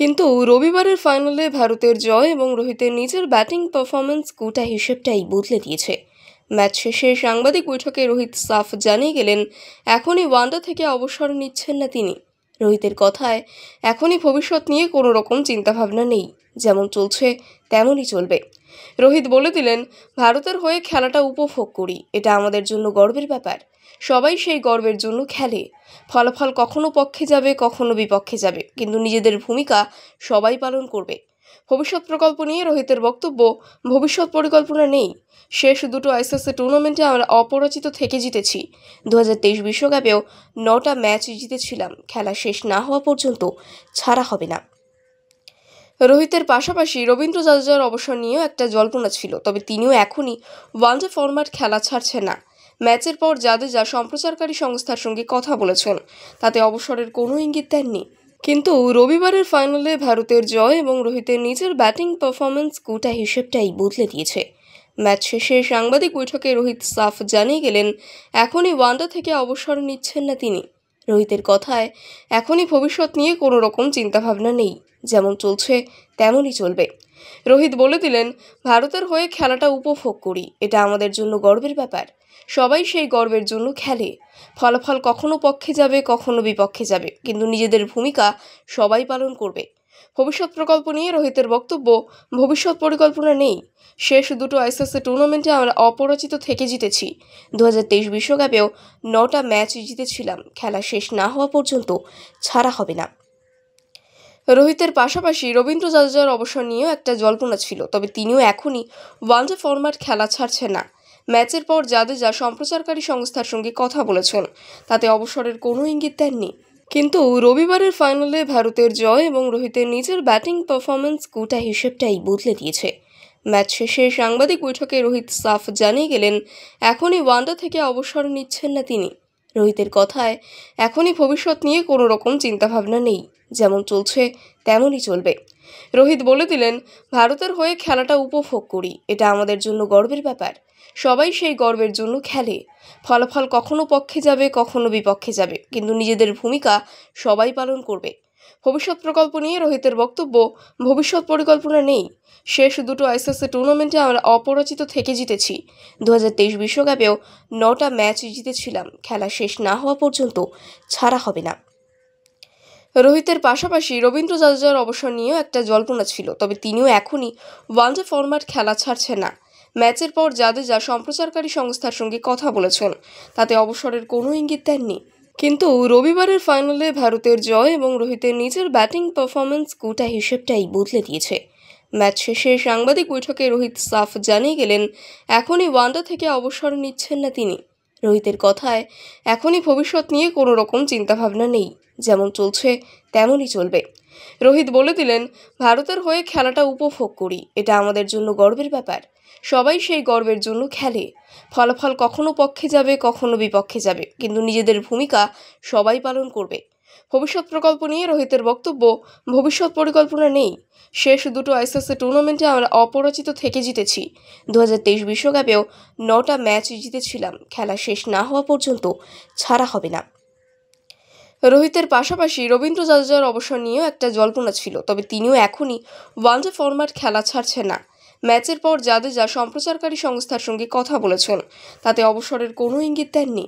কিন্তু রবিবারের ফাইনালে ভারতের জয় এবং রোহিতের নিজের ব্যাটিং পারফরম্যান্স গোটা হিসেবটাই বদলে দিয়েছে। ম্যাচ শেষে সাংবাদিক বৈঠকে রোহিত সাফ জানিয়ে গেলেন এখনই ওয়ানডে থেকে অবসর নিচ্ছেন না তিনি। রোহিতের কথায় এখনই ভবিষ্যৎ নিয়ে কোনো রকম চিন্তাভাবনা নেই, যেমন চলছে তেমনই চলবে। রোহিত বলে দিলেন, ভারতের হয়ে খেলাটা উপভোগ করি, এটা আমাদের জন্য গর্বের ব্যাপার। সবাই সেই গর্বের জন্য খেলে। ফলাফল কখনো পক্ষে যাবে, কখনো বিপক্ষে যাবে, কিন্তু নিজেদের ভূমিকা সবাই পালন করবে। ভবিষ্যৎ প্রকল্প নিয়ে রোহিতের বক্তব্য, ভবিষ্যৎ পরিকল্পনা নেই। শেষ দুটো আইসিসি টুর্নামেন্টে আমরা অপরাজিত থেকে জিতেছি। 2023 বিশ্বকাপেও 9টা ম্যাচ জিতেছিলাম। খেলা শেষ না হওয়া পর্যন্ত ছাড়া হবে না। রোহিতের পাশাপাশি রবীন্দ্র জাদেজার অবসর নিয়েও একটা জল্পনা ছিল, তবে তিনিও এখনই ওয়ানডে ফরম্যাট খেলা ছাড়ছেন না। ম্যাচের পর জাদেজা সম্প্রচারকারী সংস্থার সঙ্গে কথা বলেছেন, তাতে অবসরের কোনো ইঙ্গিত দেননি। কিন্তু রবিবারের ফাইনালে ভারতের জয় এবং রোহিতের নিজের ব্যাটিং পারফরম্যান্স গোটা হিসেবটাই বদলে দিয়েছে। ম্যাচ শেষে সাংবাদিক বৈঠকে রোহিত সাফ জানিয়ে গেলেন এখনই ওয়ানডে থেকে অবসর নিচ্ছেন না তিনি। রোহিতের কথায় এখনই ভবিষ্যৎ নিয়ে কোনো রকম চিন্তাভাবনা নেই, যেমন চলছে তেমনই চলবে। রোহিত বলে দিলেন, ভারতের হয়ে খেলাটা উপভোগ করি, এটা আমাদের জন্য গর্বের ব্যাপার। সবাই সেই গর্বের জন্য খেলে। ফলাফল কখনো পক্ষে যাবে, কখনো বিপক্ষে যাবে, কিন্তু নিজেদের ভূমিকা সবাই পালন করবে। ভবিষ্যৎ প্রকল্প নিয়ে রোহিতের বক্তব্য, ভবিষ্যৎ পরিকল্পনা নেই। শেষ দুটো আইসিসি টুর্নামেন্টে আমরা অপরাজিত থেকে জিতেছি। 2023 বিশ্বকাপেও 9টা ম্যাচ জিতেছিলাম। খেলা শেষ না হওয়া পর্যন্ত ছাড়া হবে না। রোহিতের পাশাপাশি রবীন্দ্র জাদেজার অবসর নিয়েও একটা জল্পনা ছিল, তবে তিনিও এখনই ওয়ানডে ফরম্যাট খেলা ছাড়ছেন না। ম্যাচের পর জাদেজা সম্প্রচারকারী সংস্থার সঙ্গে কথা বলেছেন, তাতে অবসরের কোনো ইঙ্গিত দেননি। কিন্তু রবিবারের ফাইনালে ভারতের জয় এবং রোহিতের নিজের ব্যাটিং পারফরম্যান্স গোটা হিসেবটাই বদলে দিয়েছে। ম্যাচ শেষে সাংবাদিক বৈঠকে রোহিত সাফ জানিয়ে গেলেন এখনই ওয়ানডে থেকে অবসর নিচ্ছেন না তিনি। রোহিতের কথায় এখনই ভবিষ্যৎ নিয়ে কোনো রকম চিন্তাভাবনা নেই, যেমন চলছে তেমনই চলবে। রোহিত বলে দিলেন, ভারতের হয়ে খেলাটা উপভোগ করি, এটা আমাদের জন্য গর্বের ব্যাপার। সবাই সেই গর্বের জন্য খেলে। ফলাফল কখনো পক্ষে যাবে, কখনো বিপক্ষে যাবে, কিন্তু নিজেদের ভূমিকা সবাই পালন করবে। ভবিষ্যৎ প্রকল্প নিয়ে রোহিতের বক্তব্য, ভবিষ্যৎ পরিকল্পনা নেই। শেষ দুটো আইসিসি টুর্নামেন্টে আমরা অপরাজিত থেকে জিতেছি। 2023 বিশ্বকাপেও 9টা ম্যাচ জিতেছিলাম। খেলা শেষ না হওয়া পর্যন্ত ছাড়া হবে না। রোহিতের পাশাপাশি রবীন্দ্র জাদেজার অবসর নিয়েও একটা জল্পনা ছিল, তবে তিনিও এখনই ওয়ানডে ফরম্যাট খেলা ছাড়ছেন না। ম্যাচের পর জাদেজা সম্প্রচারকারী সংস্থার সঙ্গে কথা বলেছেন, তাতে অবসরের কোনো ইঙ্গিত দেননি। কিন্তু রবিবারের ফাইনালে ভারতের জয় এবং রোহিতের নিজের ব্যাটিং পারফরম্যান্স গোটা হিসেবটাই বদলে দিয়েছে। ম্যাচ শেষে সাংবাদিক বৈঠকে রোহিত সাফ জানিয়ে গেলেন এখনই ওয়ানডে থেকে অবসর নিচ্ছেন না তিনি। রোহিতের কথায় এখনই ভবিষ্যৎ নিয়ে কোনো রকম চিন্তাভাবনা নেই, যেমন চলছে তেমনই চলবে। কিন্তু রবিবারের ফাইনালে ভারতের জয় এবং রোহিতের নিজের ব্যাটিং পারফরম্যান্স গোটা হিসেবটাই বদলে দিয়েছে। ম্যাচ শেষে সাংবাদিক বৈঠকে রোহিত সাফ জানিয়ে গেলেন এখনই ওয়ানডে থেকে অবসর নিচ্ছেন না তিনি। রোহিতের কথায় এখনই ভবিষ্যৎ নিয়ে কোনো রকম চিন্তাভাবনা নেই, যেমন চলছে তেমনই চলবে। রোহিত বলে দিলেন, ভারতের হয়ে খেলাটা উপভোগ করি, এটা আমাদের জন্য গর্বের ব্যাপার। সবাই সেই গর্বের জন্য খেলে। ফলাফল কখনো পক্ষে যাবে, কখনো বিপক্ষে যাবে, কিন্তু নিজেদের ভূমিকা সবাই পালন করবে। ভবিষ্যৎ প্রকল্প নিয়ে রোহিতের বক্তব্য, ভবিষ্যৎ পরিকল্পনা নেই। শেষ দুটো আইসিসি টুর্নামেন্টে আমরা অপরাজিত থেকে জিতেছি। 2023 বিশ্বকাপেও 9টা ম্যাচ জিতেছিলাম। খেলা শেষ না হওয়া পর্যন্ত ছাড়া হবে না। রোহিতের পাশাপাশি রবীন্দ্র জাদেজার অবসর নিয়েও একটা জল্পনা ছিল, তবে তিনিও এখনই ওয়ানডে ফরম্যাট খেলা ছাড়ছেন না। ম্যাচের পর জাদেজা সম্প্রচারকারী সংস্থার সঙ্গে কথা বলেছেন, তাতে অবসরের কোনো ইঙ্গিত দেননি।